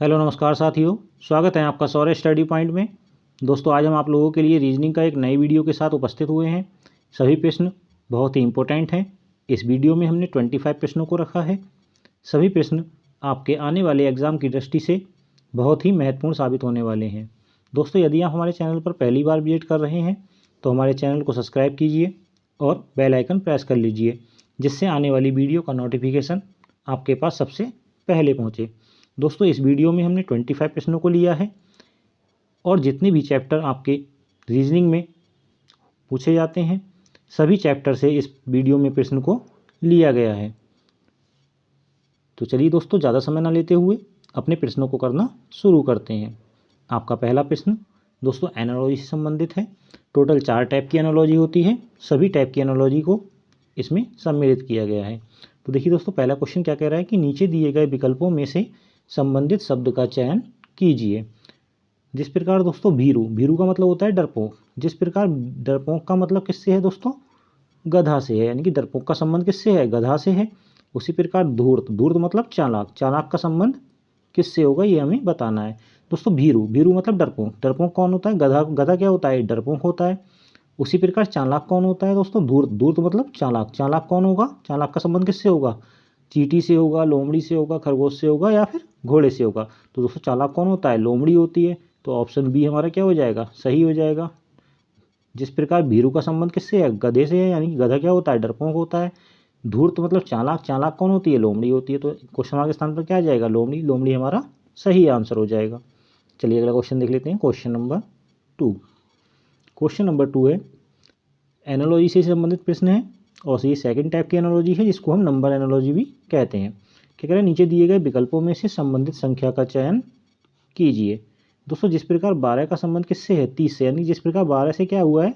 Hello नमस्कार साथियों, स्वागत है आपका सौर्य स्टडी पॉइंट में। दोस्तों, आज हम आप लोगों के लिए रीजनिंग का एक नई वीडियो के साथ उपस्थित हुए हैं। सभी प्रश्न बहुत ही इंपॉर्टेंट हैं। इस वीडियो में हमने 25 प्रश्नों को रखा है। सभी प्रश्न आपके आने वाले एग्ज़ाम की दृष्टि से बहुत ही महत्वपूर्ण साबित होने वाले हैं। दोस्तों, यदि आप हमारे चैनल पर पहली बार विजिट कर रहे हैं तो हमारे चैनल को सब्सक्राइब कीजिए और बेल आइकन प्रेस कर लीजिए, जिससे आने वाली वीडियो का नोटिफिकेशन आपके पास सबसे पहले पहुँचे। दोस्तों, इस वीडियो में हमने 25 प्रश्नों को लिया है और जितने भी चैप्टर आपके रीजनिंग में पूछे जाते हैं सभी चैप्टर से इस वीडियो में प्रश्न को लिया गया है। तो चलिए दोस्तों, ज़्यादा समय ना लेते हुए अपने प्रश्नों को करना शुरू करते हैं। आपका पहला प्रश्न दोस्तों एनालॉजी से संबंधित है। टोटल 4 टाइप की एनालॉजी होती है। सभी टाइप की एनालॉजी को इसमें सम्मिलित किया गया है। तो देखिए दोस्तों, पहला क्वेश्चन क्या कह रहा है कि नीचे दिए गए विकल्पों में से संबंधित शब्द का चयन कीजिए। जिस प्रकार दोस्तों भीरू का मतलब होता है डरपोक। जिस प्रकार डरपोक का मतलब किससे है दोस्तों? गधा से है, यानी कि डरपोक का संबंध किससे है? गधा से है। उसी प्रकार धूर्त मतलब चालाक। चालाक का संबंध किससे होगा ये हमें बताना है। दोस्तों भीरू मतलब डरपोक कौन होता है? गधा क्या होता है? डरपोक होता है। उसी प्रकार चालाक कौन होता है दोस्तों? धूर्त मतलब चालाक। चालाक कौन होगा? चालाक का संबंध किससे होगा? चींटी से होगा, लोमड़ी से होगा, खरगोश से होगा या फिर घोड़े से होगा। तो दोस्तों चालाक कौन होता है? लोमड़ी होती है। तो ऑप्शन बी हमारा क्या हो जाएगा? सही हो जाएगा। जिस प्रकार भीरू का संबंध किससे है? गधे से है, यानी कि गधा क्या होता है? डरपोक होता है। धूर्त मतलब चालाक। चालाक कौन होती है? लोमड़ी होती है। तो क्वेश्चन मार्क के स्थान पर क्या आ जाएगा? लोमड़ी। लोमड़ी हमारा सही आंसर हो जाएगा। चलिए अगला क्वेश्चन देख लेते हैं। क्वेश्चन नंबर 2 है एनालॉजी से संबंधित प्रश्न है और ये सेकंड टाइप की एनालॉजी है जिसको हम नंबर एनालॉजी भी कहते हैं। क्या कह रहे हैं? नीचे दिए गए विकल्पों में से संबंधित संख्या का चयन कीजिए। दोस्तों जिस प्रकार 12 का संबंध किससे है? 30 से, यानी जिस प्रकार 12 से क्या हुआ है?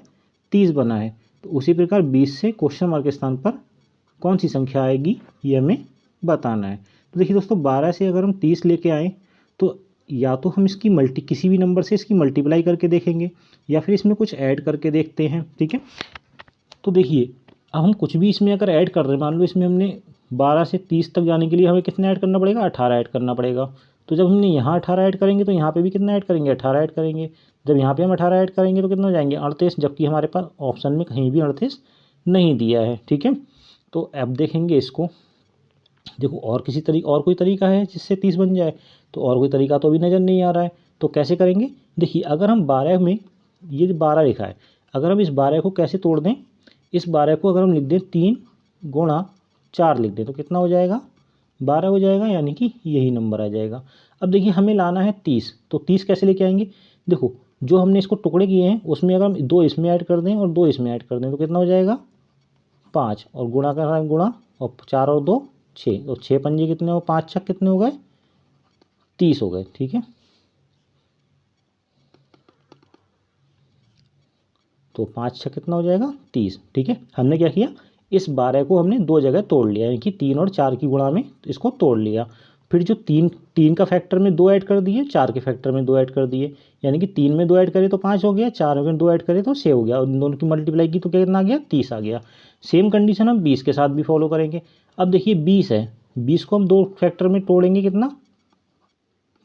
30 बना है। तो उसी प्रकार 20 से क्वेश्चन मार्क के स्थान पर कौन सी संख्या आएगी ये हमें बताना है। तो देखिए दोस्तों 12 से अगर हम 30 लेके आएँ तो या तो हम इसकी किसी भी नंबर से इसकी मल्टीप्लाई करके देखेंगे या फिर इसमें कुछ ऐड करके देखते हैं। ठीक है, तो देखिए अब हम कुछ भी इसमें अगर ऐड कर रहे हैं, मान लो इसमें हमने 12 से 30 तक जाने के लिए हमें कितना ऐड करना पड़ेगा? 18 ऐड करना पड़ेगा। तो जब हमने यहाँ 18 ऐड करेंगे तो यहाँ पे भी कितना ऐड करेंगे? 18 ऐड करेंगे। जब यहाँ पे हम 18 ऐड करेंगे तो कितना हो जाएंगे? 38, जबकि हमारे पास ऑप्शन में कहीं भी 38 नहीं दिया है। ठीक है, तो अब देखेंगे इसको। देखो और कोई तरीका है जिससे 30 बन जाए? तो और कोई तरीका तो अभी नज़र नहीं आ रहा है। तो कैसे करेंगे? देखिए अगर हम 12 में ये 12 लिखा है, अगर हम इस 12 को कैसे तोड़ दें? इस 12 को अगर हम लिख दें 3 गुणा 4 लिख दें तो कितना हो जाएगा? 12 हो जाएगा, यानी कि यही नंबर आ जाएगा। अब देखिए हमें लाना है 30, तो 30 कैसे लेके आएंगे? देखो जो हमने इसको टुकड़े किए हैं उसमें अगर हम 2 इसमें ऐड कर दें और 2 इसमें ऐड कर दें तो कितना हो जाएगा? 5, और गुणा कर रहा है गुणा, और 4 और 2 6, तो 6 पंजे कितने हो? 5 छक कितने हो गए? 30 हो गए। ठीक है, तो 5 छः कितना हो जाएगा? 30। ठीक है, हमने क्या किया? इस 12 को हमने 2 जगह तोड़ लिया, यानी कि 3 और 4 की गुणा में इसको तोड़ लिया। फिर जो 3 का फैक्टर में 2 ऐड कर दिए, 4 के फैक्टर में 2 ऐड कर दिए, यानी कि 3 में 2 ऐड करें तो 5 हो गया, 4 में 2 ऐड करें तो 6 हो गया, और इन दोनों की मल्टीप्लाई की तो कितना आ गया? 30 आ गया। सेम कंडीशन हम 20 के साथ भी फॉलो करेंगे। अब देखिए 20 है, 20 को हम 2 फैक्टर में तोड़ेंगे, कितना?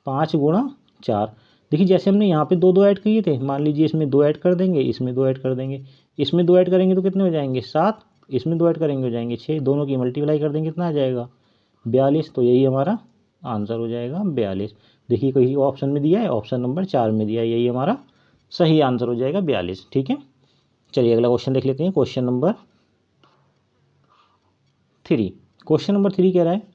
5 गुणा 4। देखिए जैसे हमने यहाँ पे 2 ऐड किए थे, मान लीजिए इसमें 2 ऐड कर देंगे, इसमें 2 ऐड कर देंगे, इसमें 2 ऐड करेंगे तो कितने हो जाएंगे? 7, इसमें 2 ऐड करेंगे हो जाएंगे 6, दोनों की मल्टीप्लाई कर देंगे कितना आ जाएगा? 42। तो यही हमारा आंसर हो जाएगा 42। देखिए कहीं ऑप्शन में दिया है, ऑप्शन नंबर 4 में दिया है, यही हमारा सही आंसर हो जाएगा 42। ठीक है, चलिए अगला क्वेश्चन देख लेते हैं। Question number 3। क्वेश्चन नंबर 3 कह रहा है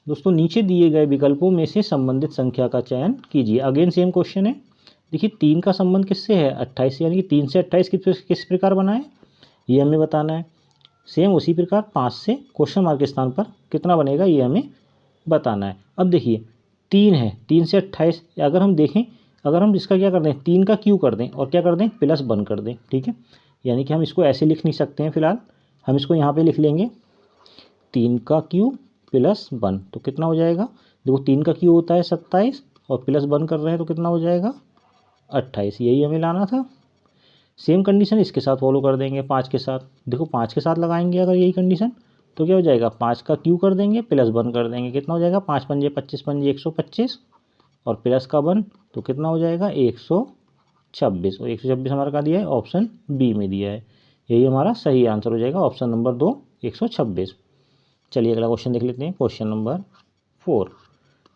दोस्तों नीचे दिए गए विकल्पों में से संबंधित संख्या का चयन कीजिए। अगेन सेम क्वेश्चन है। देखिए 3 का संबंध किससे है? 28 से, यानी कि 3 से 28 किस प्रकार बना है ये हमें बताना है। सेम उसी प्रकार 5 से क्वेश्चन मार्क के स्थान पर कितना बनेगा ये हमें बताना है। अब देखिए 3 है, 3 से 28, अगर हम देखें, अगर हम इसका क्या कर दें? 3 का क्यू कर दें और क्या कर दें? प्लस 1 कर दें। ठीक है, यानी कि हम इसको ऐसे लिख नहीं सकते हैं फिलहाल, हम इसको यहाँ पे लिख लेंगे 3 का क्यू प्लस 1, तो कितना हो जाएगा? देखो 3 का क्यू होता है 27 और प्लस 1 कर रहे हैं तो कितना हो जाएगा? 28। यही हमें लाना था। सेम कंडीशन इसके साथ फॉलो कर देंगे 5 के साथ। देखो 5 के साथ लगाएंगे अगर यही कंडीशन तो क्या हो जाएगा? 5 का क्यू कर देंगे प्लस 1 कर देंगे, कितना हो जाएगा? 5 पंजे 25 पंजे 125, और प्लस का 1 तो कितना हो जाएगा 126। और 126 हमारा कहाँ दिया है, ऑप्शन बी में दिया है। यही हमारा सही आंसर हो जाएगा, ऑप्शन नंबर 2 126। चलिए अगला क्वेश्चन देख लेते हैं, क्वेश्चन नंबर 4।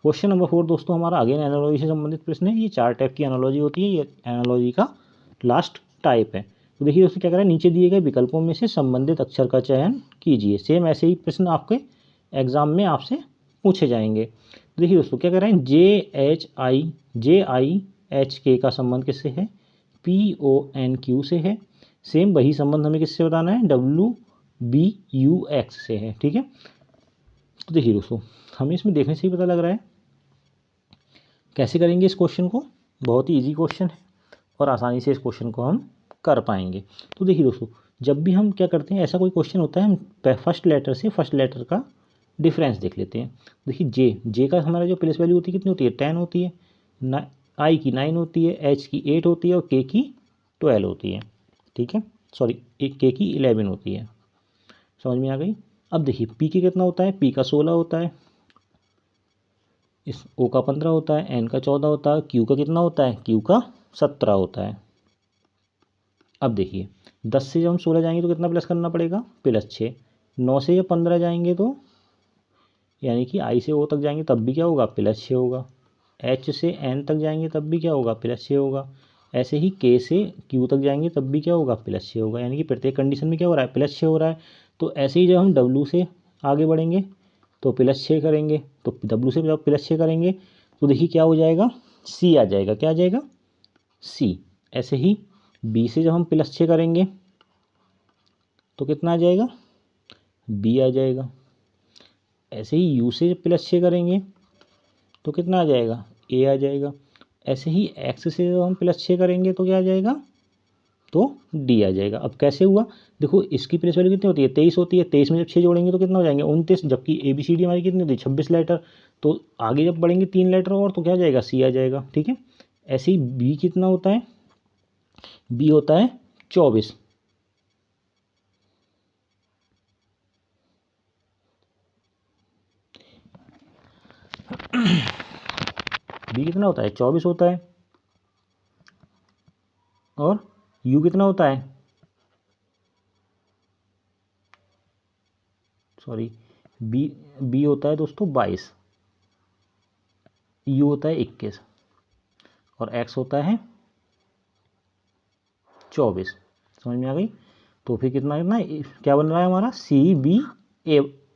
क्वेश्चन नंबर 4 दोस्तों हमारा अगेन एनालॉजी से संबंधित प्रश्न है। ये 4 टाइप की एनालॉजी होती है, ये एनालॉजी का लास्ट टाइप है। तो देखिए दोस्तों क्या करें, नीचे दिए गए विकल्पों में से संबंधित अक्षर का चयन कीजिए। सेम ऐसे ही प्रश्न आपके एग्जाम में आपसे पूछे जाएंगे। तो देखिए दोस्तों क्या कर रहे हैं, JIH K का संबंध किससे है, PONQ से है। सेम वही संबंध हमें किससे बताना है, WBUX से है। ठीक है, तो देखिए दोस्तों हमें इसमें देखने से ही पता लग रहा है कैसे करेंगे इस क्वेश्चन को। बहुत ही इजी क्वेश्चन है और आसानी से इस क्वेश्चन को हम कर पाएंगे। तो देखिए दोस्तों जब भी हम क्या करते हैं, ऐसा कोई क्वेश्चन होता है, हम फर्स्ट लेटर से फर्स्ट लेटर का डिफरेंस देख लेते हैं। देखिए जे का हमारा जो प्लेस वैल्यू होती है कितनी होती है, 10 होती है, आई की 9 होती है, एच की 8 होती है और के की 12 होती है। ठीक है, सॉरी के की 11 होती है। समझ में आ गई। अब देखिए पी के कितना होता है, पी का 16 होता है, इस ओ का 15 होता है, एन का 14 होता है, क्यू का कितना होता है, क्यू का 17 होता है। अब देखिए 10 से जब हम 16 जाएंगे तो कितना प्लस करना पड़ेगा, +6। 9 से जब 15 जाएंगे तो यानी कि आई से ओ तक जाएंगे तब भी क्या होगा, +6 होगा। एच से एन तक जाएंगे तब भी क्या होगा, +6 होगा। ऐसे ही के से क्यू तक जाएंगे तब भी क्या होगा, +6 होगा। यानी कि प्रत्येक कंडीशन में क्या हो रहा है, +6 हो रहा है। तो ऐसे ही जब हम डब्लू से आगे बढ़ेंगे तो +6 करेंगे, तो डब्लू से जब +6 करेंगे तो देखिए क्या हो जाएगा, सी आ जाएगा। क्या आ जाएगा, सी। ऐसे ही बी से जब हम +6 करेंगे तो कितना आ जाएगा, बी आ जाएगा। ऐसे ही यू से +6 करेंगे तो कितना आ जाएगा, ए आ जाएगा। ऐसे ही एक्स से जब हम +6 करेंगे तो क्या आ जाएगा, तो डी आ जाएगा। अब कैसे हुआ, देखो इसकी प्लेस वैल्यू कितनी होती है, 23 होती है। 23 में जब 6 जोड़ेंगे तो कितना हो जाएंगे, 29। जबकि ABCD हमारी कितनी होती है, 26 लेटर। तो आगे जब बढ़ेंगे 3 लेटर और तो क्या आ जाएगा, सी आ जाएगा। ठीक है, ऐसे ही बी कितना होता है, बी होता है 24। बी कितना होता है, 24 होता है। और यू कितना होता है, सॉरी बी होता है दोस्तों 22, यू होता है 21 और एक्स होता है 24। समझ में आ गई। तो फिर कितना कितना क्या बन रहा है हमारा,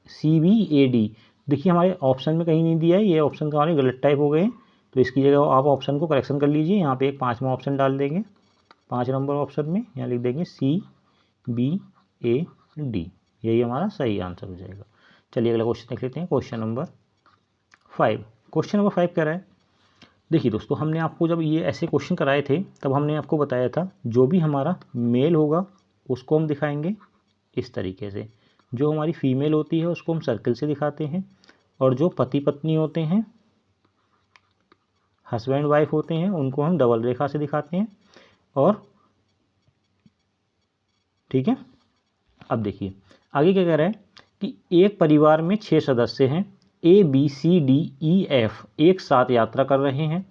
CBAD। देखिए हमारे ऑप्शन में कहीं नहीं दिया है, ये ऑप्शन हमारे गलत टाइप हो गए हैं। तो इसकी जगह आप ऑप्शन को करेक्शन कर लीजिए। यहाँ पे एक 5वां ऑप्शन डाल देंगे, 5 नंबर ऑप्शन में यहाँ लिख देंगे CBAD। यही हमारा सही आंसर हो जाएगा। चलिए अगला क्वेश्चन देख लेते हैं, क्वेश्चन नंबर 5। क्वेश्चन नंबर 5 कह रहा है, देखिए दोस्तों हमने आपको जब ये ऐसे क्वेश्चन कराए थे तब हमने आपको बताया था जो भी हमारा मेल होगा उसको हम दिखाएंगे इस तरीके से, जो हमारी फीमेल होती है उसको हम सर्कल से दिखाते हैं, और जो पति पत्नी होते हैं, हस्बैंड वाइफ होते हैं, उनको हम डबल रेखा से दिखाते हैं। और ठीक है, अब देखिए आगे क्या कह रहा है कि एक परिवार में 6 सदस्य हैं, ABCDEF एक साथ यात्रा कर रहे हैं।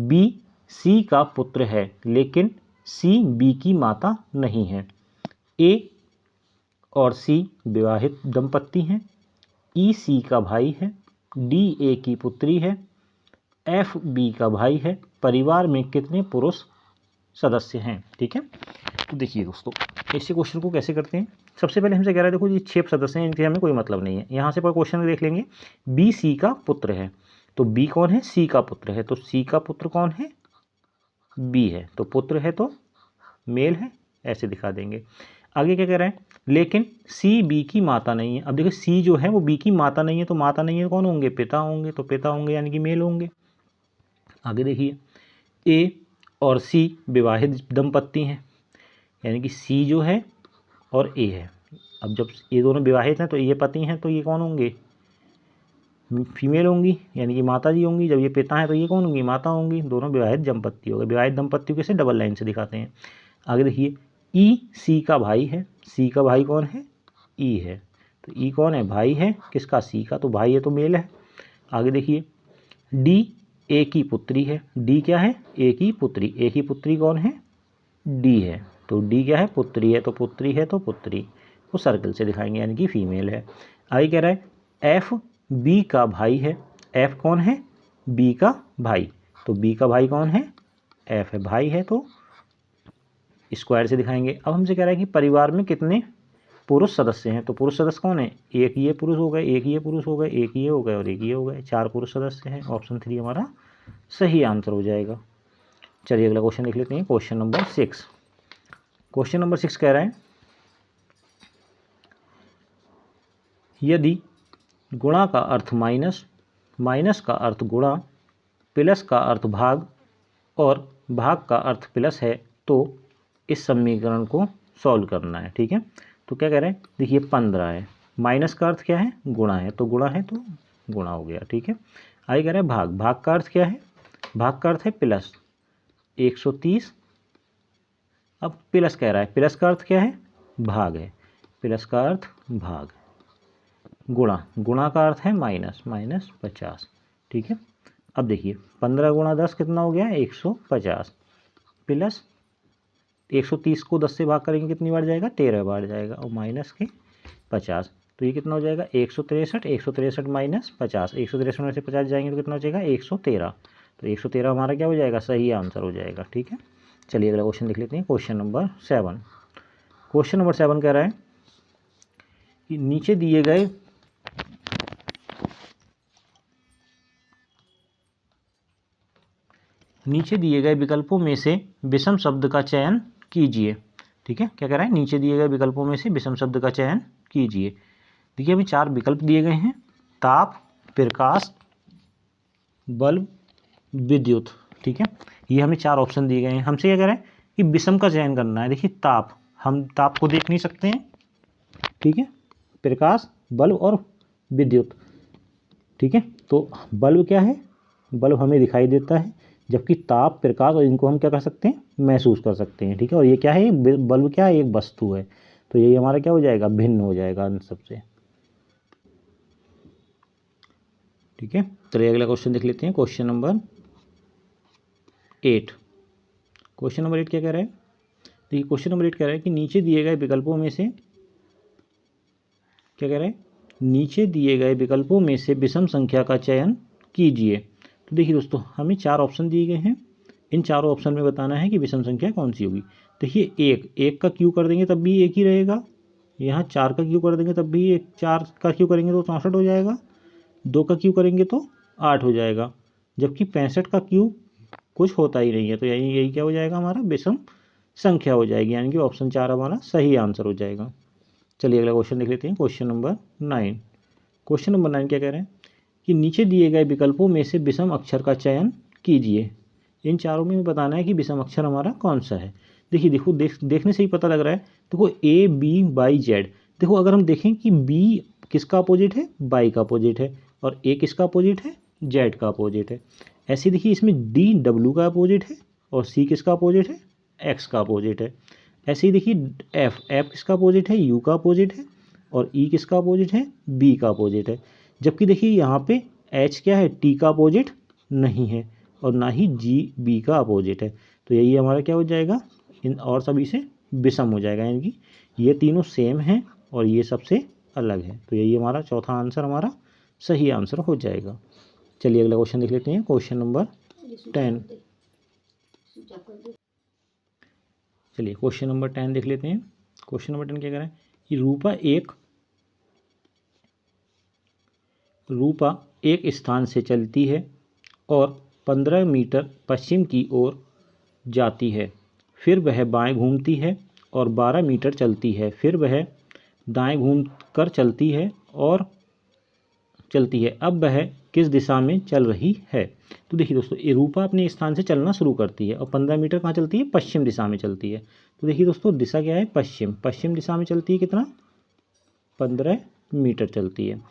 B C का पुत्र है लेकिन C B की माता नहीं है। A और C विवाहित दंपत्ति हैं। E C का भाई है, D A की पुत्री है, F B का भाई है। परिवार में कितने पुरुष सदस्य हैं। ठीक है, तो देखिए दोस्तों इसी क्वेश्चन को कैसे करते हैं। सबसे पहले हमसे कह रहा है, देखो ये 6 सदस्य हैं, इनके हमें कोई मतलब नहीं है। यहाँ से पर क्वेश्चन देख लेंगे, B C का पुत्र है, तो B कौन है, C का पुत्र है, तो C का पुत्र कौन है, B है, तो पुत्र है तो मेल है, ऐसे दिखा देंगे। आगे क्या कह रहा है, लेकिन C B की माता नहीं है। अब देखिए C जो है वो B की माता नहीं है, तो माता नहीं है कौन होंगे, पिता होंगे, तो पिता होंगे यानी कि मेल होंगे। आगे देखिए A और C विवाहित दंपत्ति हैं, यानी कि C जो है और A है। अब जब ये दोनों विवाहित हैं तो ये पति हैं, तो ये कौन होंगे, फीमेल होंगी यानी कि माता जी होंगी। जब ये पिता हैं तो ये कौन होंगी, माता होंगी। दोनों विवाहित दंपत्ति हो गए। विवाहित दंपत्ति को कैसे, डबल लाइन से दिखाते हैं। आगे देखिए E C का भाई है, C का भाई कौन है, E है, तो E कौन है, भाई है किसका, C का, तो भाई है तो मेल है। आगे देखिए D ए की पुत्री है। डी क्या है? ए की पुत्री। ए की पुत्री कौन है? डी है। तो डी क्या है? पुत्री है। तो पुत्री है तो पुत्री को सर्कल से दिखाएंगे, यानी कि फीमेल है। आगे कह रहा है एफ बी का भाई है। एफ कौन है? बी का भाई। तो बी का भाई कौन है? एफ है, भाई है, तो स्क्वायर से दिखाएंगे। अब हमसे कह रहा है कि परिवार में कितने पुरुष सदस्य हैं। तो पुरुष सदस्य कौन है? एक ये पुरुष हो गए, एक ये पुरुष हो गए, एक ये हो गए और एक ये हो गए। 4 पुरुष सदस्य हैं। ऑप्शन 3 हमारा सही आंसर हो जाएगा। चलिए अगला क्वेश्चन देख लेते हैं, क्वेश्चन नंबर 6। क्वेश्चन नंबर 6 कह रहा है यदि गुणा का अर्थ माइनस, माइनस का अर्थ गुणा, प्लस का अर्थ भाग और भाग का अर्थ प्लस है तो इस समीकरण को सॉल्व करना है। ठीक है, तो क्या कह रहे हैं? देखिए 15 है, माइनस का अर्थ क्या है? गुणा है, तो गुणा है तो गुणा हो गया। ठीक है, आगे कह रहे हैं भाग, भाग का अर्थ क्या है? भाग का अर्थ है प्लस 130। अब प्लस कह रहा है, प्लस का अर्थ क्या है? भाग है, प्लस का अर्थ भाग। गुणा, गुणा का अर्थ है माइनस, माइनस 50। ठीक है, अब देखिए 15 गुणा 10 कितना हो गया? 150 प्लस 130 को 10 से भाग करेंगे कितनी बार जाएगा? 13 बार जाएगा, और माइनस के 50। तो ये कितना हो जाएगा? 163। 163 माइनस 50, 163 में से 50 जाएंगे तो कितना हो जाएगा? 113। तो 113 हमारा क्या हो जाएगा? सही आंसर हो जाएगा। ठीक है, चलिए अगला क्वेश्चन देख लेते हैं, क्वेश्चन नंबर 7। क्वेश्चन नंबर 7 कह रहा है कि नीचे दिए गए विकल्पों में से विषम शब्द का चयन कीजिए। ठीक है, क्या कह रहा है? नीचे दिए गए विकल्पों में से विषम शब्द का चयन कीजिए। देखिए अभी 4 विकल्प दिए गए हैं, ताप, प्रकाश, बल्ब, विद्युत। ठीक है, ये हमें 4 ऑप्शन दिए गए हैं। हमसे क्या कह रहा है कि विषम का चयन करना है। देखिए ताप, हम ताप को देख नहीं सकते हैं। ठीक है, प्रकाश, बल्ब और विद्युत। ठीक है, तो बल्ब क्या है? बल्ब हमें दिखाई देता है, जबकि ताप, प्रकाश और इनको हम क्या कर सकते हैं? महसूस कर सकते हैं। ठीक है, और ये क्या है? बल्ब क्या है? एक वस्तु है। तो यही हमारा क्या हो जाएगा? भिन्न हो जाएगा इन सबसे। ठीक है, चलिए अगला क्वेश्चन देख लेते हैं, क्वेश्चन नंबर 8। क्वेश्चन नंबर 8 क्या कह रहा है? देखिए क्वेश्चन नंबर 8 कह रहा है कि नीचे दिए गए विकल्पों में से, क्या कह रहा है? नीचे दिए गए विकल्पों में से विषम संख्या का चयन कीजिए। तो देखिए दोस्तों, हमें 4 ऑप्शन दिए गए हैं। इन चारों ऑप्शन में बताना है कि विषम संख्या कौन सी होगी। देखिए एक का क्यू कर देंगे तब भी एक ही रहेगा। यहाँ 4 का क्यू कर देंगे तब भी एक, 4 का क्यू करेंगे तो 64 हो जाएगा। 2 का क्यू करेंगे तो 8 हो जाएगा, जबकि 65 का क्यू कुछ होता ही नहीं है। तो यही क्या हो जाएगा? हमारा विषम संख्या हो जाएगी, यानी कि ऑप्शन 4 हमारा सही आंसर हो जाएगा। चलिए अगला क्वेश्चन देख लेते हैं, क्वेश्चन नंबर 9। क्वेश्चन नंबर 9 क्या कह रहे हैं कि नीचे दिए गए विकल्पों में से विषम अक्षर का चयन कीजिए। इन चारों में बताना है कि विषम अक्षर हमारा कौन सा है। देखिए देखने से ही पता लग रहा है। देखो ए बी बाई जेड। देखो अगर हम देखें कि बी किसका अपोजिट है? बाई का अपोजिट है, और ए किसका अपोजिट है? जेड का अपोजिट है। ऐसे देखिए इसमें डी डब्ल्यू का अपोजिट है, और सी किसका अपोजिट है? एक्स का अपोजिट है। ऐसे ही देखिए एफ किसका अपोजिट है? यू का अपोजिट है, और ई किसका अपोजिट है? बी का अपोजिट है। जबकि देखिए यहाँ पे एच क्या है? टी का अपोजिट नहीं है, और ना ही जी बी का अपोजिट है। तो यही हमारा क्या हो जाएगा? इन और सभी से विषम हो जाएगा, यानी कि ये तीनों सेम हैं और ये सबसे अलग है। तो यही हमारा चौथा आंसर हमारा सही आंसर हो जाएगा। चलिए अगला क्वेश्चन देख लेते हैं, क्वेश्चन नंबर 10। चलिए क्वेश्चन नंबर 10 देख लेते हैं। क्वेश्चन नंबर 10 क्या कह रहा है कि रूपा एक स्थान से चलती है और 15 मीटर पश्चिम की ओर जाती है, फिर वह बाएं घूमती है और 12 मीटर चलती है, फिर वह दाएं घूम कर चलती है अब वह किस दिशा में चल रही है। तो देखिए दोस्तों, ये रूपा अपने स्थान से चलना शुरू करती है और 15 मीटर कहाँ चलती है? पश्चिम दिशा में चलती है। तो देखिए दोस्तों, दिशा क्या है? पश्चिम, पश्चिम दिशा में चलती है। कितना? 15 मीटर चलती है।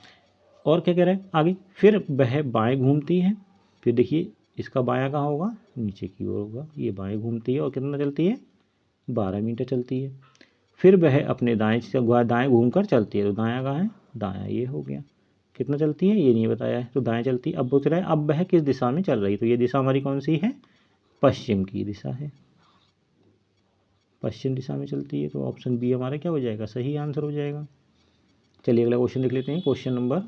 और क्या कह रहा है आगे? फिर वह बाएं घूमती है। फिर देखिए इसका बायां कहाँ होगा? नीचे की ओर होगा। ये बाएं घूमती है और कितना चलती है? 12 मीटर चलती है। फिर वह अपने दाएं घूम कर चलती है। तो दायां कहाँ है? दायां ये हो गया। कितना चलती है ये नहीं बताया है, तो दाएं चलती है। अब पूछ रहा है अब वह किस दिशा में चल रही, तो ये दिशा हमारी कौन सी है, पश्चिम की दिशा है, पश्चिम दिशा में चलती है, तो ऑप्शन बी हमारा क्या हो जाएगा, सही आंसर हो जाएगा। चलिए अगला क्वेश्चन देख लेते हैं, क्वेश्चन नंबर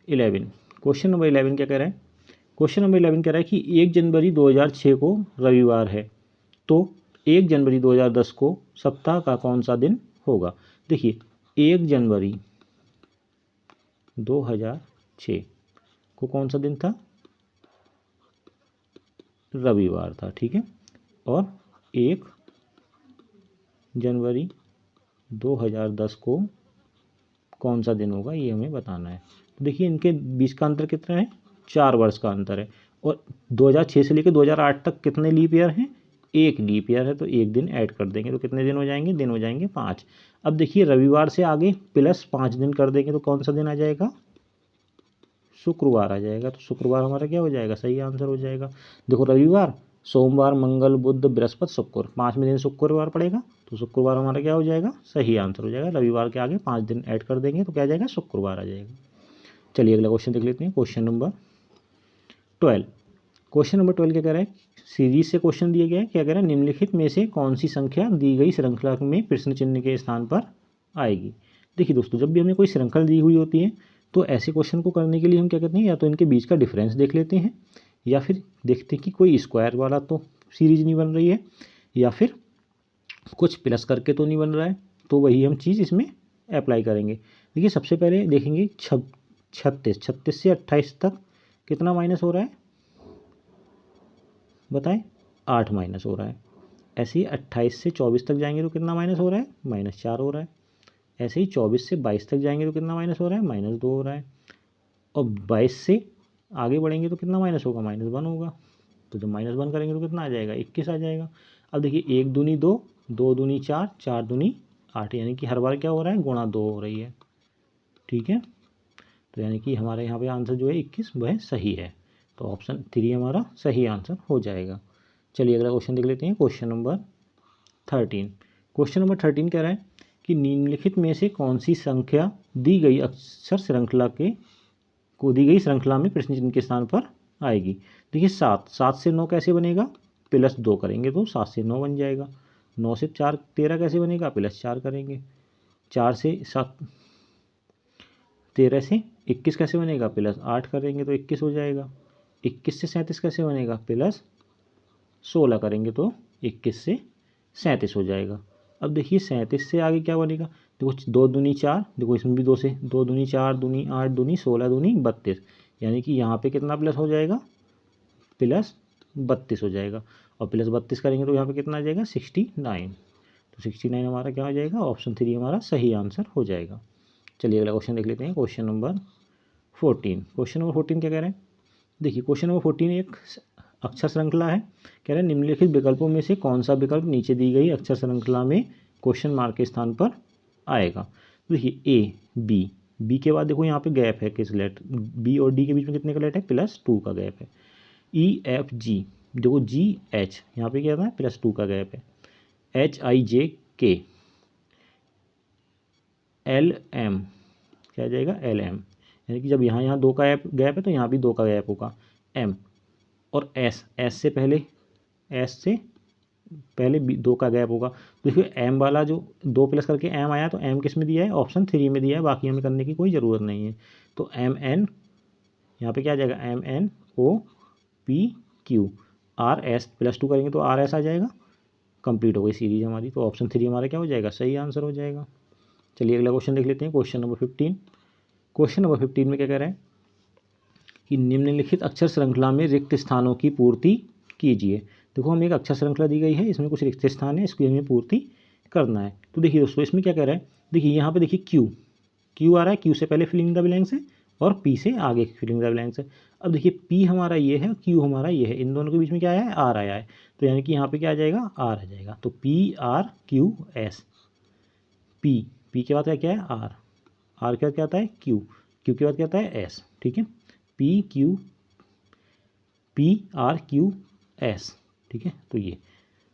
11। क्वेश्चन नंबर 11 क्या कह रहा है, क्वेश्चन नंबर 11 कह रहा है कि 1 जनवरी 2006 को रविवार है, तो 1 जनवरी 2010 को सप्ताह का कौन सा दिन होगा। देखिए 1 जनवरी 2006 को कौन सा दिन था, रविवार था, ठीक है। और 1 जनवरी 2010 को कौन सा दिन होगा ये हमें बताना है। तो देखिए इनके बीच का अंतर कितना है, 4 वर्ष का अंतर है। और 2006 से लेकर 2008 तक कितने लीप ईयर हैं, 1 लीप ईयर है, तो 1 दिन ऐड कर देंगे तो कितने दिन हो जाएंगे, दिन हो जाएंगे 5। अब देखिए रविवार से आगे प्लस 5 दिन कर देंगे तो कौन सा दिन आ जाएगा, शुक्रवार आ जाएगा। तो शुक्रवार हमारा क्या हो जाएगा, सही आंसर हो जाएगा। देखो रविवार, सोमवार, मंगल, बुध, बृहस्पति, शुक्र, 5वें दिन शुक्रवार पड़ेगा, तो शुक्रवार हमारा क्या हो जाएगा, सही आंसर हो जाएगा। रविवार के आगे 5 दिन ऐड कर देंगे तो क्या आ जाएगा, शुक्रवार आ जाएगा। चलिए अगला क्वेश्चन देख लेते हैं, क्वेश्चन नंबर 12। क्वेश्चन नंबर 12 क्या कह रहा है, सीरीज से क्वेश्चन दिया गया है, क्या कह रहा है, निम्नलिखित में से कौन सी संख्या दी गई श्रृंखला में प्रश्न चिन्ह के स्थान पर आएगी। देखिए दोस्तों जब भी हमें कोई श्रृंखला दी हुई होती है तो ऐसे क्वेश्चन को करने के लिए हम क्या करते हैं, या तो इनके बीच का डिफरेंस देख लेते हैं, या फिर देखते हैं कि कोई स्क्वायर वाला तो सीरीज नहीं बन रही है, या फिर कुछ प्लस करके तो नहीं बन रहा है, तो वही हम चीज़ इसमें अप्लाई करेंगे। देखिए सबसे पहले देखेंगे 36 से 28 तक कितना माइनस हो रहा है, बताएं, 8 माइनस हो रहा है। ऐसे ही 28 से 24 तक जाएंगे तो कितना माइनस हो रहा है, -4 हो रहा है। ऐसे ही 24 से 22 तक जाएंगे तो कितना माइनस हो रहा है, -2 हो रहा है। और 22 से आगे बढ़ेंगे तो कितना माइनस होगा, -1 होगा। तो जब -1 करेंगे तो कितना आ जाएगा, 21 आ जाएगा। अब देखिए 1 दूनी 2, 2 दूनी 4, 4 दूनी 8, यानी कि हर बार क्या हो रहा है, गुणा 2 हो रही है, ठीक है। तो यानी कि हमारे यहाँ पे आंसर जो है 21 वह सही है, तो ऑप्शन 3 हमारा सही आंसर हो जाएगा। चलिए अगला क्वेश्चन देख लेते हैं, क्वेश्चन नंबर 13। क्वेश्चन नंबर 13 कह रहा है कि निम्नलिखित में से कौन सी संख्या दी गई अक्षर श्रृंखला दी गई श्रृंखला में प्रश्न चिन्ह के स्थान पर आएगी। देखिए 7 से 9 कैसे बनेगा, +2 करेंगे तो 7 से 9 बन जाएगा। 9 से 4 13 कैसे बनेगा, +4 करेंगे। 4 से 7 13 से 21 कैसे बनेगा, +8 करेंगे तो 21 हो जाएगा। 21 से 37 कैसे बनेगा, +16 करेंगे तो 21 से 37 हो जाएगा। अब देखिए 37 से आगे क्या बनेगा, देखो 2 दूनी 4, देखो इसमें भी 2 से 2 दूनी 4 दूनी 8 दूनी 16 दूनी 32, यानी कि यहाँ पे कितना प्लस हो जाएगा, +32 हो जाएगा। और +32 करेंगे तो यहाँ पे कितना आ जाएगा, 69। तो 69 हमारा क्या हो जाएगा, ऑप्शन 3 हमारा सही आंसर हो जाएगा। चलिए अगला क्वेश्चन देख लेते हैं, क्वेश्चन नंबर 14। क्वेश्चन नंबर 14 क्या कह रहे हैं, देखिए क्वेश्चन नंबर 14 एक अक्षर श्रृंखला है, कह रहे हैं निम्नलिखित विकल्पों में से कौन सा विकल्प नीचे दी गई अक्षर श्रृंखला में क्वेश्चन मार्क के स्थान पर आएगा। तो देखिए ए बी के बाद देखो यहाँ पे गैप है, किस लेटर बी और डी के बीच में कितने का लेटर है, +2 का गैप है। EFG देखो GH यहाँ पे क्या था, +2 का गैप है। HIJK LM क्या आ जाएगा, LM, यानी कि जब यहाँ 2 का गैप है तो यहाँ भी 2 का गैप होगा। M और S से पहले 2 का गैप होगा। देखिए M वाला जो 2 प्लस करके M आया तो M किस में दिया है, ऑप्शन 3 में दिया है, बाकी हमें करने की कोई ज़रूरत नहीं है। तो MN यहाँ पे क्या आ जाएगा, MNOPQ RS +2 करेंगे तो RS आ जाएगा। कंप्लीट हो गई सीरीज हमारी, तो ऑप्शन 3 हमारा क्या हो जाएगा, सही आंसर हो जाएगा। चलिए अगला क्वेश्चन देख लेते हैं, क्वेश्चन नंबर 15। क्वेश्चन नंबर 15 में क्या कह रहे हैं कि निम्नलिखित अक्षर श्रृंखला में रिक्त स्थानों की पूर्ति कीजिए। देखो हमें एक अक्षर श्रृंखला दी गई है, इसमें कुछ रिक्त स्थान है, इसकी हमें पूर्ति करना है। तो देखिए दोस्तों इसमें क्या कह रहा है, देखिए यहाँ पे देखिए क्यू आ रहा है, क्यू से पहले फिलिंग द ब्लैंक्स है और पी से आगे फिलिंग द ब्लैंक्स है। अब देखिए पी हमारा ये है, क्यू हमारा ये है, इन दोनों के बीच में क्या आया है, आर आया है, तो यानी कि यहाँ पे क्या आ जाएगा, आर आ जाएगा। तो PRQS, पी के बाद क्या है, आर के बाद क्या आता है, क्यू के बाद क्या आता है, एस, ठीक है। PRQS, ठीक है। तो ये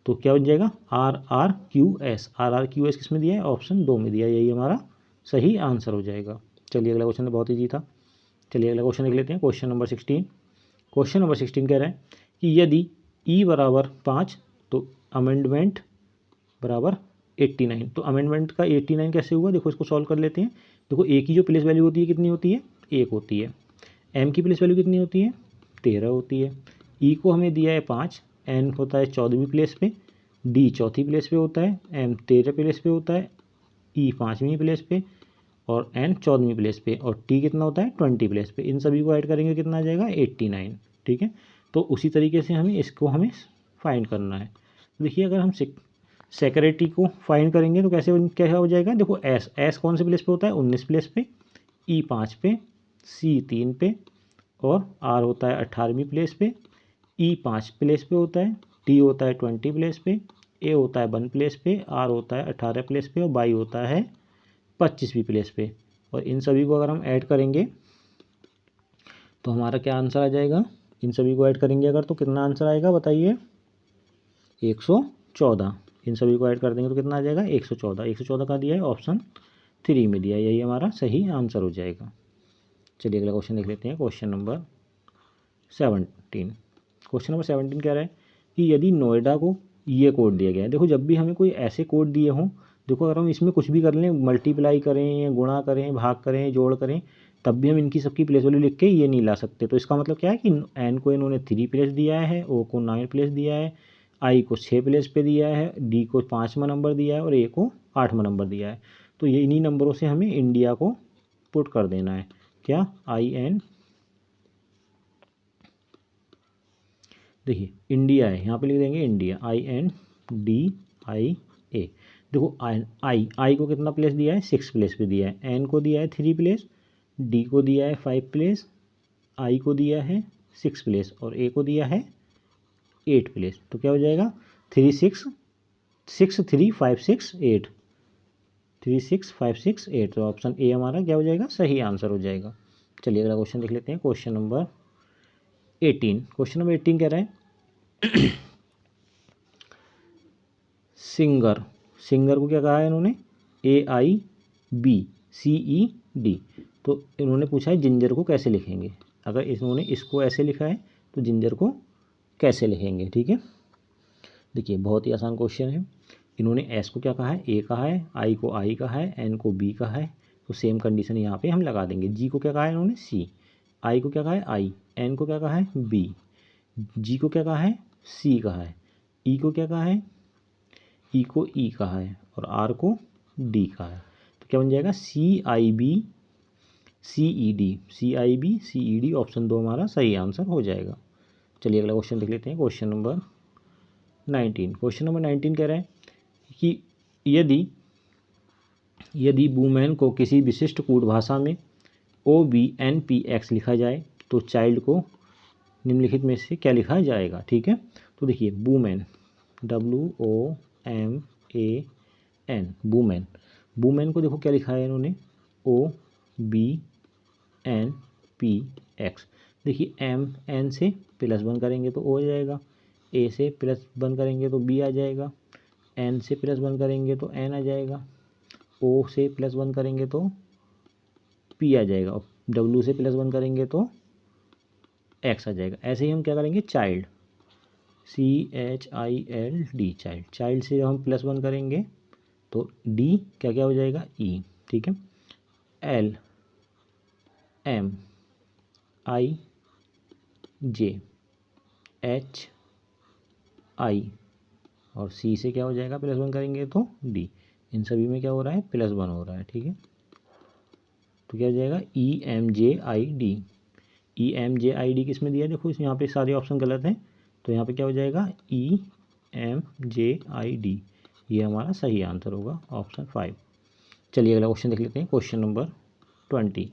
तो क्या बन जाएगा, RRQS किस में दिया है, ऑप्शन 2 में दिया है, यही हमारा सही आंसर हो जाएगा। चलिए अगला क्वेश्चन बहुत ईजी था। चलिए अगला क्वेश्चन देख लेते हैं, क्वेश्चन नंबर 16। क्वेश्चन नंबर 16 कह रहा है कि यदि ई बराबर 5 तो अमेंडमेंट बराबर 89। तो अमेंडमेंट का 89 कैसे हुआ, देखो इसको सॉल्व कर लेते हैं। देखो ए की जो प्लेस वैल्यू होती है कितनी होती है, 1 होती है। एम की प्लेस वैल्यू कितनी होती है, 13 होती है। ई को हमें दिया है 5, एन होता है 14वीं प्लेस पे, डी चौथी प्लेस पे होता है, एम 13 प्लेस पे होता है, ई 5वीं प्लेस पे और एन 14वीं प्लेस पे, और टी कितना होता है 20 प्लेस पे। इन सभी को ऐड करेंगे कितना आ जाएगा 89। ठीक है, तो उसी तरीके से हमें फाइंड करना है। देखिए अगर हम सेक्रेटरी को फाइंड करेंगे तो कैसे हो जाएगा, देखो एस कौन से प्लेस पे होता है 19 प्लेस पे, ई 5 पे, सी 3 पे और आर होता है 18वीं प्लेस पे, ई 5 प्लेस पे होता है, टी होता है 20 प्लेस पे, ए होता है 1 प्लेस पे, आर होता है 18 प्लेस पे और बाई होता है 25वीं प्लेस पे। और इन सभी को अगर हम ऐड करेंगे तो हमारा क्या आंसर आ जाएगा, इन सभी को ऐड करेंगे अगर तो कितना आंसर आएगा बताइए, 114। इन सभी को ऐड कर देंगे तो कितना आ जाएगा 114। 114 का दिया है ऑप्शन 3 में दिया है, यही हमारा सही आंसर हो जाएगा। चलिए अगला क्वेश्चन देख लेते हैं, क्वेश्चन नंबर 17। क्वेश्चन नंबर 17 कह रहा है कि यदि नोएडा को ये कोड दिया गया है। देखो जब भी हमें कोई ऐसे कोड दिए हों, देखो अगर हम इसमें कुछ भी कर लें, मल्टीप्लाई करें या गुणा करें, भाग करें, जोड़ करें, तब भी हम इनकी सबकी प्लेस वैल्यू लिख के ये नहीं ला सकते। तो इसका मतलब क्या है कि एन को इन्होंने 3 प्लेस दिया है, ओ को 9 प्लेस दिया है, आई को 6 प्लेस पे दिया है, डी को 5वां नंबर दिया है और ए को 8वां नंबर दिया है। तो ये इन्हीं नंबरों से हमें इंडिया को पुट कर देना है। क्या, आई एन, देखिए इंडिया है, यहाँ पे लिख देंगे इंडिया, INDIA। देखो आई को कितना प्लेस दिया है 6 प्लेस पे दिया है, एन को दिया है 3 प्लेस, डी को दिया है 5 प्लेस, आई को दिया है 6 प्लेस और ए को दिया है 8 प्लेस। तो क्या हो जाएगा 3 6 6 3 5 6 8, 3 6 5 6 8। तो ऑप्शन ए हमारा क्या हो जाएगा, सही आंसर हो जाएगा। चलिए अगला क्वेश्चन देख लेते हैं, क्वेश्चन नंबर 18। क्वेश्चन नंबर 18 कह रहा है सिंगर को क्या कहा है इन्होंने, AIBCED। तो इन्होंने पूछा है जिंजर को कैसे लिखेंगे। अगर इन्होंने इसको ऐसे लिखा है तो जिंजर को कैसे लिखेंगे। ठीक है, देखिए बहुत ही आसान क्वेश्चन है। इन्होंने एस को क्या कहा है, ए कहा है, आई को आई कहा है, एन को बी कहा है, तो सेम कंडीशन यहाँ पे हम लगा देंगे। जी को क्या कहा है इन्होंने, सी, आई को क्या कहा है आई, एन को क्या कहा है बी, जी को क्या कहा है सी कहा है, ई को क्या कहा है, ई को ई कहा है और आर को डी कहा है। तो क्या बन जाएगा CIBCED। ऑप्शन 2 हमारा सही आंसर हो जाएगा। चलिए अगला क्वेश्चन देख लेते हैं, क्वेश्चन नंबर 19। क्वेश्चन नंबर 19 कह रहे हैं कि यदि वुमेन को किसी विशिष्ट कूट भाषा में OBNPX लिखा जाए तो चाइल्ड को निम्नलिखित में से क्या लिखा जाएगा। ठीक है, तो देखिए वुमेन, WOMAN, वुमेन को देखो क्या लिखा है इन्होंने, OBNPX। देखिए MN से +1 करेंगे तो O हो जाएगा, A से +1 करेंगे तो B आ जाएगा, N से +1 करेंगे तो N आ जाएगा, O से +1 करेंगे तो P आ जाएगा और W से +1 करेंगे तो X आ जाएगा। ऐसे ही हम क्या करेंगे, चाइल्ड, CHILD, चाइल्ड से जब हम +1 करेंगे तो D क्या क्या हो जाएगा E। ठीक है, LMIJHI और C से क्या हो जाएगा +1 करेंगे तो D। इन सभी में क्या हो रहा है +1 हो रहा है। ठीक है, तो क्या हो जाएगा EMJID किस में दिया है, देखो इस यहाँ पे सारे ऑप्शन गलत हैं, तो यहाँ पे क्या हो जाएगा EMJID, ये हमारा सही आंसर होगा ऑप्शन 5। चलिए अगला क्वेश्चन देख लेते हैं, क्वेश्चन नंबर 20।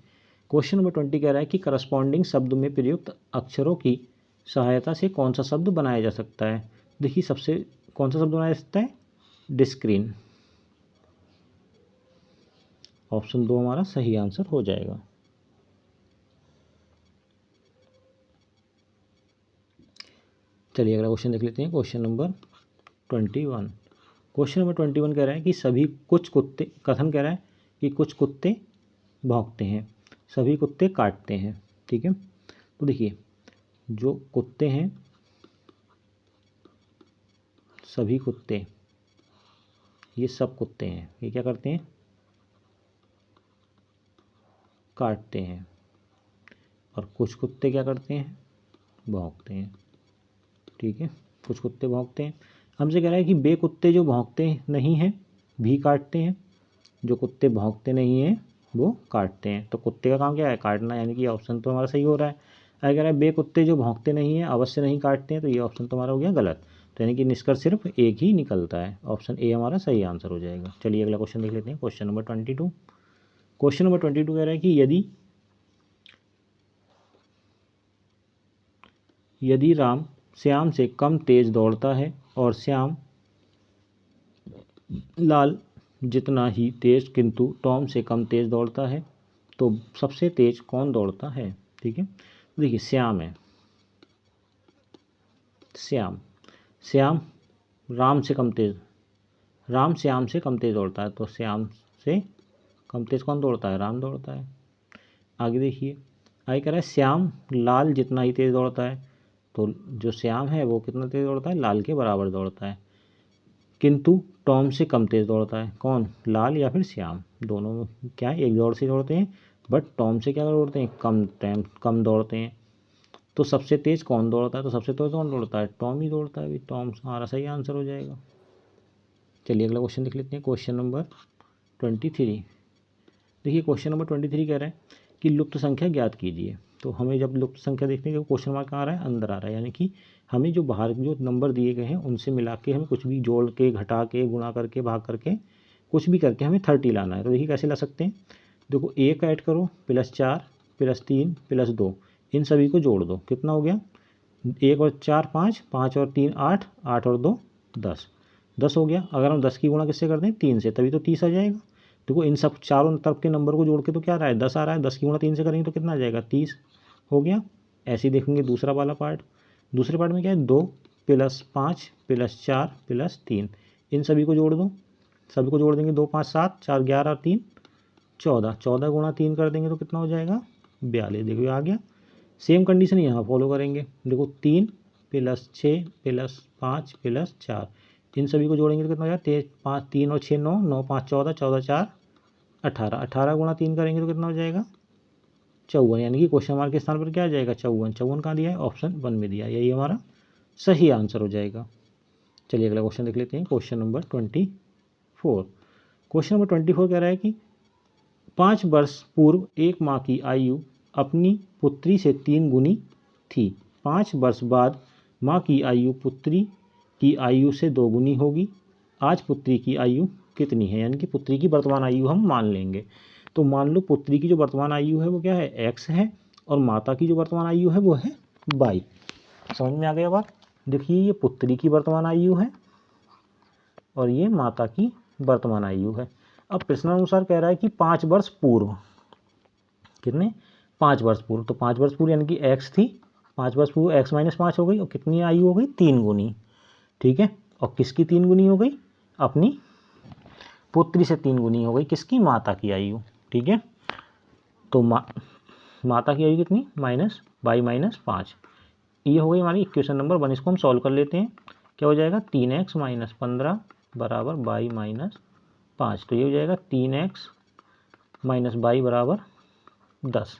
क्वेश्चन नंबर 20 कह रहा है कि करस्पॉन्डिंग शब्द में प्रयुक्त अक्षरों की सहायता से कौन सा शब्द बनाया जा सकता है। देखिए सबसे कौन सा शब्द बनाया जा सकता है, डिस्क्रीन। ऑप्शन 2 हमारा सही आंसर हो जाएगा। चलिए अगला क्वेश्चन देख लेते हैं, क्वेश्चन नंबर 21। क्वेश्चन नंबर 21 कह रहा है कि कथन कह रहा है कि कुछ कुत्ते भौंकते हैं, सभी कुत्ते काटते हैं। ठीक है। तो देखिए जो कुत्ते हैं, सभी कुत्ते, ये सब कुत्ते हैं, ये क्या करते हैं, काटते हैं, और कुछ कुत्ते क्या करते हैं, भौंकते हैं। ठीक है, कुछ कुत्ते भौंकते हैं। हमसे कह रहा है कि वे कुत्ते जो भौंकते नहीं हैं भी काटते हैं, जो कुत्ते भौंकते नहीं हैं वो काटते हैं। तो कुत्ते का काम क्या है, काटना, यानी कि ऑप्शन तो हमारा सही हो रहा है। अगर कह रहा है वे कुत्ते जो भौंकते नहीं हैं अवश्य नहीं काटते हैं, तो ये ऑप्शन तो हमारा हो गया गलत। तो यानी कि निष्कर्ष सिर्फ एक ही निकलता है, ऑप्शन ए हमारा सही आंसर हो जाएगा। चलिए अगला क्वेश्चन देख लेते हैं, क्वेश्चन नंबर 22। क्वेश्चन नंबर 22 कह रहा है कि यदि राम श्याम से कम तेज दौड़ता है और श्याम लाल जितना ही तेज किंतु टॉम से कम तेज दौड़ता है, तो सबसे तेज कौन दौड़ता है। ठीक है, देखिए श्याम है, श्याम राम से कम तेज, राम श्याम से कम तेज दौड़ता है, तो श्याम से कम तेज कौन दौड़ता है, राम दौड़ता है। आगे देखिए, आगे कह रहा है श्याम लाल जितना ही तेज दौड़ता है, तो जो श्याम है वो कितना तेज दौड़ता है, लाल के बराबर दौड़ता है। किंतु टॉम से कम तेज दौड़ता है, कौन, लाल या फिर श्याम, दोनों में क्या है, एक दौड़ से दौड़ते हैं, बट टॉम से क्या दौड़ते हैं, कम दौड़ते हैं। तो सबसे तेज कौन दौड़ता है, तो सबसे तेज कौन दौड़ता है, टॉम ही दौड़ता है। अभी टॉम हमारा सही आंसर हो जाएगा। चलिए अगला क्वेश्चन देख लेते हैं, क्वेश्चन नंबर 23। देखिए क्वेश्चन नंबर 23 कह रहा है कि लुप्त संख्या ज्ञात कीजिए। तो हमें जब लुप्त संख्या देखने के क्वेश्चन मार्क कहाँ आ रहा है, अंदर आ रहा है, यानी कि हमें जो बाहर जो नंबर दिए गए हैं उनसे मिला के हमें कुछ भी जोड़ के, घटा के, गुणा करके, भाग करके, कुछ भी करके हमें 30 लाना है। तो देखिए कैसे ला सकते हैं, देखो 1 ऐड करो, +4 +3 +2, इन सभी को जोड़ दो, कितना हो गया, 1 और 4 5, 5 और 3 8, 8 और 2 10, 10 हो गया। अगर हम 10 की गुणा किससे कर दें, 3 से, तभी तो 30 आ जाएगा। देखो इन सब चारों तरफ के नंबर को जोड़ के तो क्या आ रहा है, 10 आ रहा है, 10 की गुणा 3 से करेंगे तो कितना आ जाएगा, 30 हो गया। ऐसे ही देखेंगे दूसरा वाला पार्ट, दूसरे पार्ट में क्या है, 2 + 5 + 4 + 3, इन सभी को जोड़ दो, सभी को जोड़ देंगे, 2 5 7, 4 11 और 3 14, 14 गुणा 3 कर देंगे तो कितना हो जाएगा, 42। देखो आ गया। सेम कंडीशन यहाँ फॉलो करेंगे, देखो 3 + 6 + 5 + 4, इन सभी को जोड़ेंगे तो कितना हो जाएगा, 5 3 और 6 9, 9 5 14, 14 4 18, 18 गुणा 3 करेंगे तो कितना हो जाएगा, 54, यानी कि क्वेश्चन मार्क के स्थान पर क्या आ जाएगा, 54। 54 कहाँ दिया है, ऑप्शन 1 में दिया है, यही हमारा सही आंसर हो जाएगा। चलिए अगला क्वेश्चन देख लेते हैं, क्वेश्चन नंबर 24। क्वेश्चन नंबर 24 कह रहा है कि 5 वर्ष पूर्व एक माँ की आयु अपनी पुत्री से 3 गुनी थी, 5 वर्ष बाद माँ की आयु पुत्री की आयु से 2 गुनी होगी, आज पुत्री की आयु कितनी है, यानी कि पुत्री की वर्तमान आयु हम मान लेंगे। तो मान लो पुत्री की जो वर्तमान आयु है वो क्या है, x है, और माता की जो वर्तमान आयु है वो है y। समझ में आ गया बात। देखिए ये पुत्री की वर्तमान आयु है और ये माता की वर्तमान आयु है। अब प्रश्नानुसार कह रहा है कि 5 वर्ष पूर्व, कितने, 5 वर्ष पूर्व, तो 5 वर्ष पूर्व यानी कि x थी, 5 वर्ष पूर्व x - 5 हो गई, और कितनी आयु हो गई, 3 गुनी। ठीक है, और किसकी 3 गुनी हो गई, अपनी पुत्री से 3 गुनी हो गई, किसकी, माता की आयु। ठीक है, तो माता की आयु कितनी, -y - 5, ये हो गई हमारी इक्वेशन नंबर 1। इसको हम सॉल्व कर लेते हैं, क्या हो जाएगा, 3x - 15 बराबर y - 5, तो ये हो जाएगा 3x - y बराबर 10।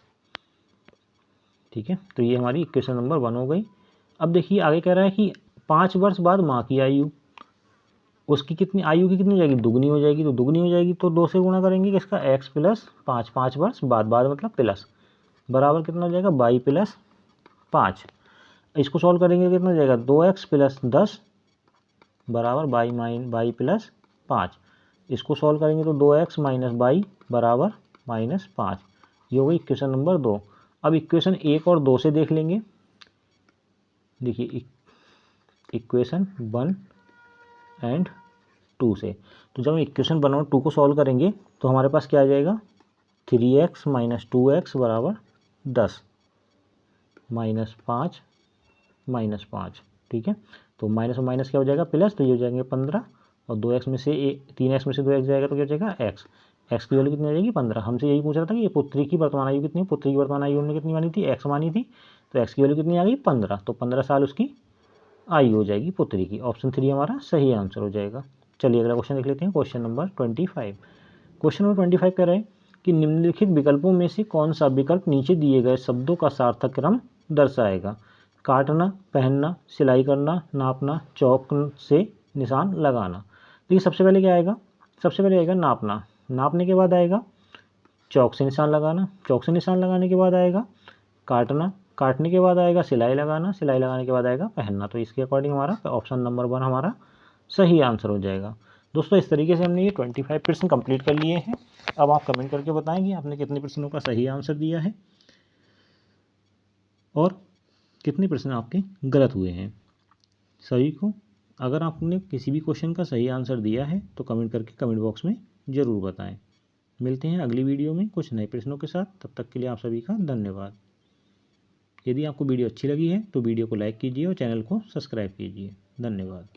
ठीक है, तो ये हमारी इक्वेशन नंबर 1 हो गई। अब देखिए आगे कह रहा है कि 5 वर्ष बाद माँ की आयु, उसकी कितनी आयु की कितनी हो जाएगी, दुगनी हो जाएगी, तो दुगनी हो जाएगी तो 2 से गुणा करेंगे, किसका, x + 5, 5 वर्ष बाद मतलब प्लस, बराबर कितना हो जाएगा, y + 5। इसको सॉल्व करेंगे कितना हो जाएगा, 2x + 10 बराबर y + 5। इसको सॉल्व करेंगे तो 2x - y बराबर -5, ये हो गई इक्वेशन नंबर 2। अब इक्वेशन 1 और 2 से देख लेंगे। देखिए इक्वेशन 1 एंड 2 से, तो जब हम इक्वेशन 1 और 2 को सॉल्व करेंगे तो हमारे पास क्या आ जाएगा, 3x - 2x बराबर 10 -5 -5। ठीक है, तो माइनस और माइनस क्या हो जाएगा, प्लस, तो ये हो जाएंगे 15, और 2x में से 3x में से 2x जाएगा तो क्या हो जाएगा, x। एक्स की वैल्यू कितनी आ जाएगी 15। हमसे यही पूछ रहा था कि ये पुत्री की वर्तमान आयु कितनी है, पुत्री की वर्तमान आयु हमने कितनी मानी थी, एक्स मानी थी, तो एक्स की वैल्यू कितनी आ गई 15, तो 15 साल उसकी आयु हो जाएगी पुत्री की। ऑप्शन 3 हमारा सही आंसर हो जाएगा। चलिए अगला क्वेश्चन देख लेते हैं, क्वेश्चन नंबर 25। क्वेश्चन नंबर 25 कह रहे हैं कि निम्नलिखित विकल्पों में से कौन सा विकल्प नीचे दिए गए शब्दों का सार्थक क्रम दर्शाएगा। काटना, पहनना, सिलाई करना, नापना, चौक से निशान लगाना। देखिए सबसे पहले क्या आएगा, सबसे पहले आएगा नापना, नापने के बाद आएगा चौक से निशान लगाना, चौक से निशान लगाने के बाद आएगा काटना, काटने के बाद आएगा सिलाई लगाना, सिलाई लगाने के बाद आएगा पहनना। तो इसके अकॉर्डिंग हमारा ऑप्शन नंबर 1 हमारा सही आंसर हो जाएगा। दोस्तों इस तरीके से हमने ये 25 प्रश्न कंप्लीट कर लिए हैं। अब आप कमेंट करके बताएंगे आपने कितने प्रश्नों का सही आंसर दिया है और कितने प्रश्न आपके गलत हुए हैं। सभी को अगर आपने किसी भी क्वेश्चन का सही आंसर दिया है तो कमेंट करके कमेंट बॉक्स में ज़रूर बताएं। मिलते हैं अगली वीडियो में कुछ नए प्रश्नों के साथ, तब तक के लिए आप सभी का धन्यवाद। यदि आपको वीडियो अच्छी लगी है तो वीडियो को लाइक कीजिए और चैनल को सब्सक्राइब कीजिए। धन्यवाद।